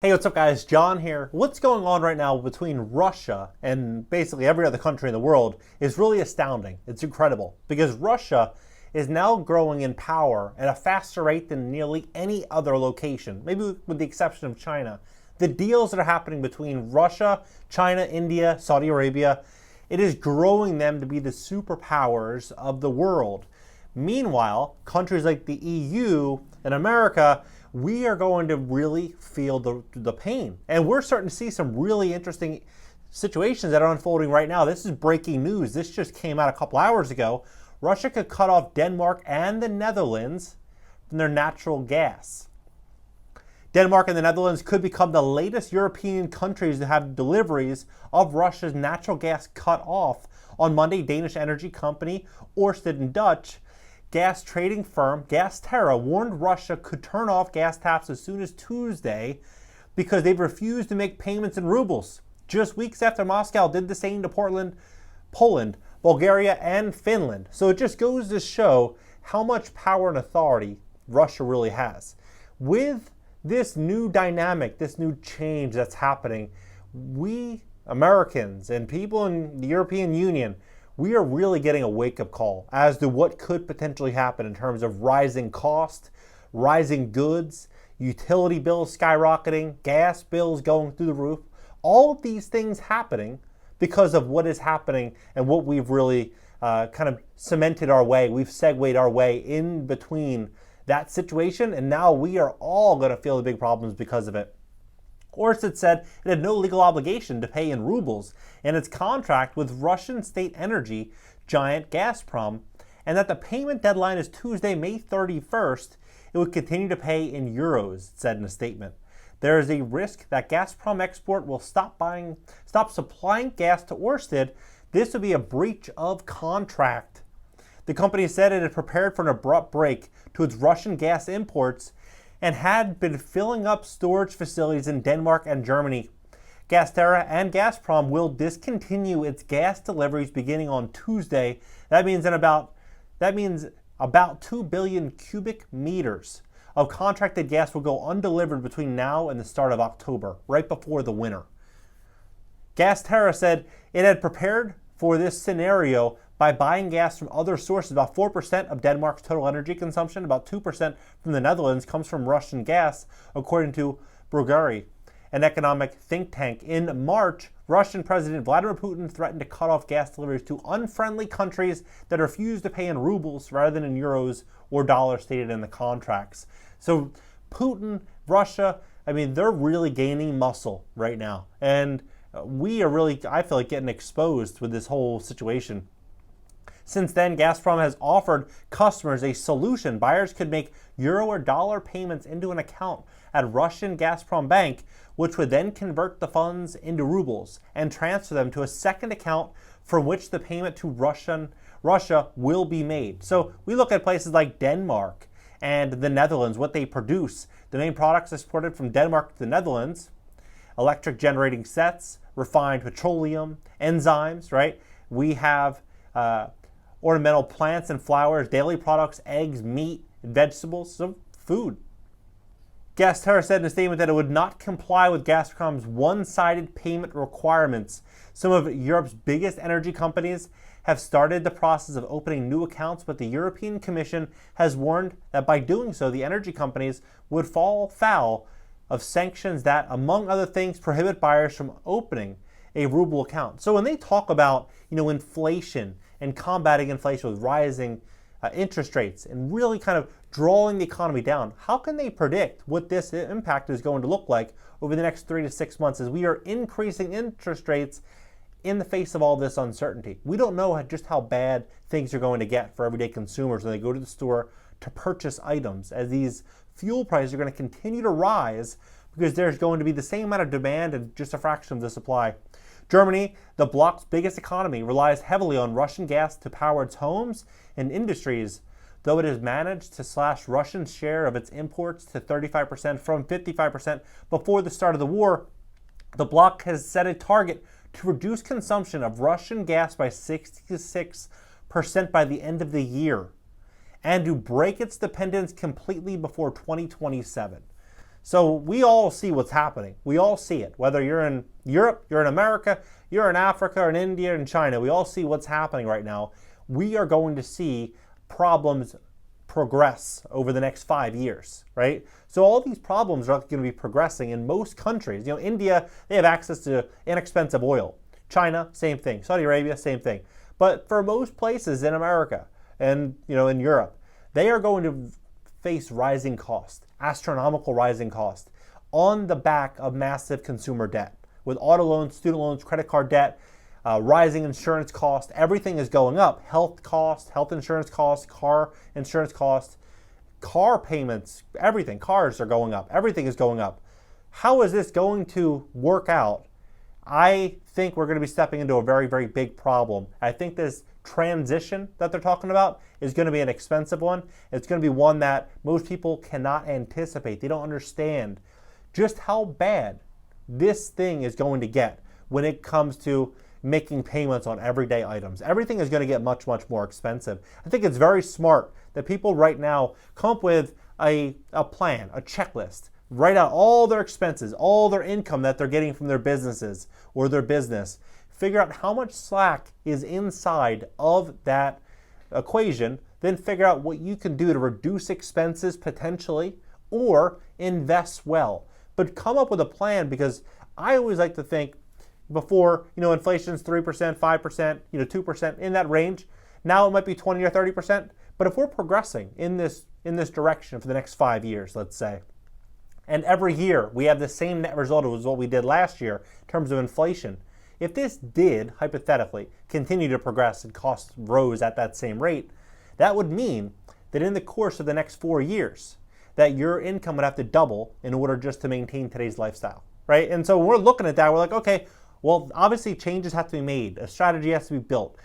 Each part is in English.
Hey, what's up guys? John here. What's going on right now between Russia and basically every other country in the world is really astounding. It's incredible because Russia is now growing in power at a faster rate than nearly any other location, maybe with the exception of China. The deals that are happening between Russia, China, India, Saudi Arabia, it is growing them to be the superpowers of the world. Meanwhile, countries like the EU and America, we are going to really feel the pain. And we're starting to see some really interesting situations that are unfolding right now. This is breaking news. This just came out a couple hours ago. Russia could cut off Denmark and the Netherlands from their natural gas. Denmark and the Netherlands could become the latest European countries to have deliveries of Russia's natural gas cut off. On Monday, Danish energy company Ørsted and Dutch gas trading firm GasTerra warned Russia could turn off gas taps as soon as Tuesday because they've refused to make payments in rubles. Just weeks after Moscow did the same to Poland, Bulgaria, and Finland. So it just goes to show how much power and authority Russia really has. With this new dynamic, this new change that's happening, we Americans and people in the European Union, we are really getting a wake-up call as to what could potentially happen in terms of rising cost, rising goods, utility bills skyrocketing, gas bills going through the roof. All of these things happening because of what is happening and what we've really kind of cemented our way. We've segued our way in between that situation, and now we are all going to feel the big problems because of it. Ørsted said it had no legal obligation to pay in rubles in its contract with Russian state energy giant Gazprom, and that the payment deadline is Tuesday, May 31st. It would continue to pay in euros, it said in a statement. There is a risk that Gazprom Export will stop supplying gas to Ørsted. This would be a breach of contract. The company said it had prepared for an abrupt break to its Russian gas imports and had been filling up storage facilities in Denmark and Germany. GasTerra and Gazprom will discontinue its gas deliveries beginning on Tuesday. That means about 2 billion cubic meters of contracted gas will go undelivered between now and the start of October, right before the winter. GasTerra said it had prepared for this scenario by buying gas from other sources. About 4% of Denmark's total energy consumption, about 2% from the Netherlands comes from Russian gas, according to Brueggemann, an economic think tank. In March, Russian President Vladimir Putin threatened to cut off gas deliveries to unfriendly countries that refuse to pay in rubles rather than in euros or dollars stated in the contracts. So Putin, Russia, they're really gaining muscle right now. And we are really, I feel like, getting exposed with this whole situation. Since then, Gazprom has offered customers a solution. Buyers could make euro or dollar payments into an account at Russian Gazprom Bank, which would then convert the funds into rubles and transfer them to a second account from which the payment to Russia will be made. So we look at places like Denmark and the Netherlands, what they produce. The main products exported from Denmark to the Netherlands: electric generating sets, refined petroleum, enzymes, right? We have ornamental plants and flowers, daily products, eggs, meat, vegetables, so food. GasTerra said in a statement that it would not comply with Gazprom's one-sided payment requirements. Some of Europe's biggest energy companies have started the process of opening new accounts, but the European Commission has warned that by doing so, the energy companies would fall foul of sanctions that, among other things, prohibit buyers from opening a ruble account. So when they talk about, inflation and combating inflation with rising interest rates and really kind of drawing the economy down, how can they predict what this impact is going to look like over the next 3 to 6 months as we are increasing interest rates in the face of all this uncertainty? We don't know just how bad things are going to get for everyday consumers when they go to the store to purchase items, as these fuel prices are going to continue to rise because there's going to be the same amount of demand and just a fraction of the supply. Germany, the bloc's biggest economy, relies heavily on Russian gas to power its homes and industries, though it has managed to slash Russia's share of its imports to 35% from 55% before the start of the war. The bloc has set a target to reduce consumption of Russian gas by 66% by the end of the year and to break its dependence completely before 2027. So we all see what's happening. We all see it. Whether you're in Europe, you're in America, you're in Africa, or in India, and China, we all see what's happening right now. We are going to see problems progress over the next 5 years, right? So all these problems are going to be progressing in most countries. India, they have access to inexpensive oil. China, same thing. Saudi Arabia, same thing. But for most places in America and in Europe, they are going to face rising costs, astronomical rising costs, on the back of massive consumer debt. With auto loans, student loans, credit card debt, rising insurance costs, everything is going up. Health costs, health insurance costs, car insurance costs, car payments, everything. Cars are going up. Everything is going up. How is this going to work out? I think we're going to be stepping into a very, very big problem. I think this transition that they're talking about is going to be an expensive one. It's going to be one that most people cannot anticipate. They don't understand just how bad this thing is going to get when it comes to making payments on everyday items. Everything is going to get much, much more expensive. I think it's very smart that people right now come up with a plan, a checklist, write out all their expenses, all their income that they're getting from their businesses or their business. Figure out how much slack is inside of that equation, then figure out what you can do to reduce expenses potentially or invest well. But come up with a plan, because I always like to think before, inflation's 3%, 5%, 2%, in that range. Now it might be 20 or 30%. But if we're progressing in this direction for the next 5 years, let's say, and every year we have the same net result as what we did last year in terms of inflation, if this did, hypothetically, continue to progress and costs rose at that same rate, that would mean that in the course of the next 4 years, that your income would have to double in order just to maintain today's lifestyle, right? And so when we're looking at that, we're like, okay, well, obviously changes have to be made. A strategy has to be built.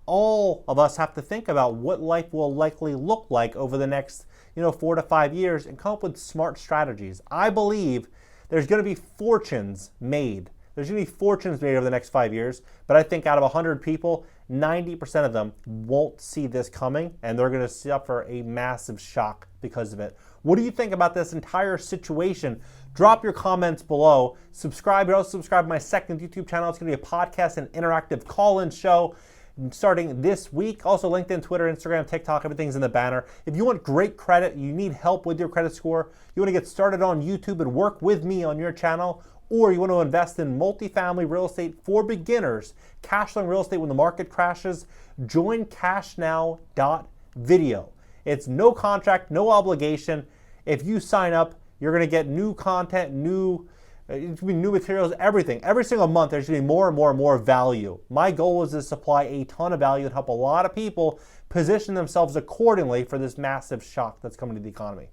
All of us have to think about what life will likely look like over the next 4 to 5 years and come up with smart strategies. I believe there's going to be fortunes made. There's going to be fortunes made over the next 5 years, but I think out of 100 people, 90% of them won't see this coming, and they're going to suffer a massive shock because of it. What do you think about this entire situation? Drop your comments below. Subscribe. You also subscribe to my second YouTube channel. It's going to be a podcast and interactive call-in show starting this week. Also LinkedIn, Twitter, Instagram, TikTok, everything's in the banner. If you want great credit, you need help with your credit score, you want to get started on YouTube and work with me on your channel, or you want to invest in multifamily real estate for beginners, cash flowing real estate when the market crashes, join cashnow.video. It's no contract, no obligation. If you sign up, you're going to get new content, new materials, everything. Every single month, there's going to be more and more and more value. My goal is to supply a ton of value and help a lot of people position themselves accordingly for this massive shock that's coming to the economy.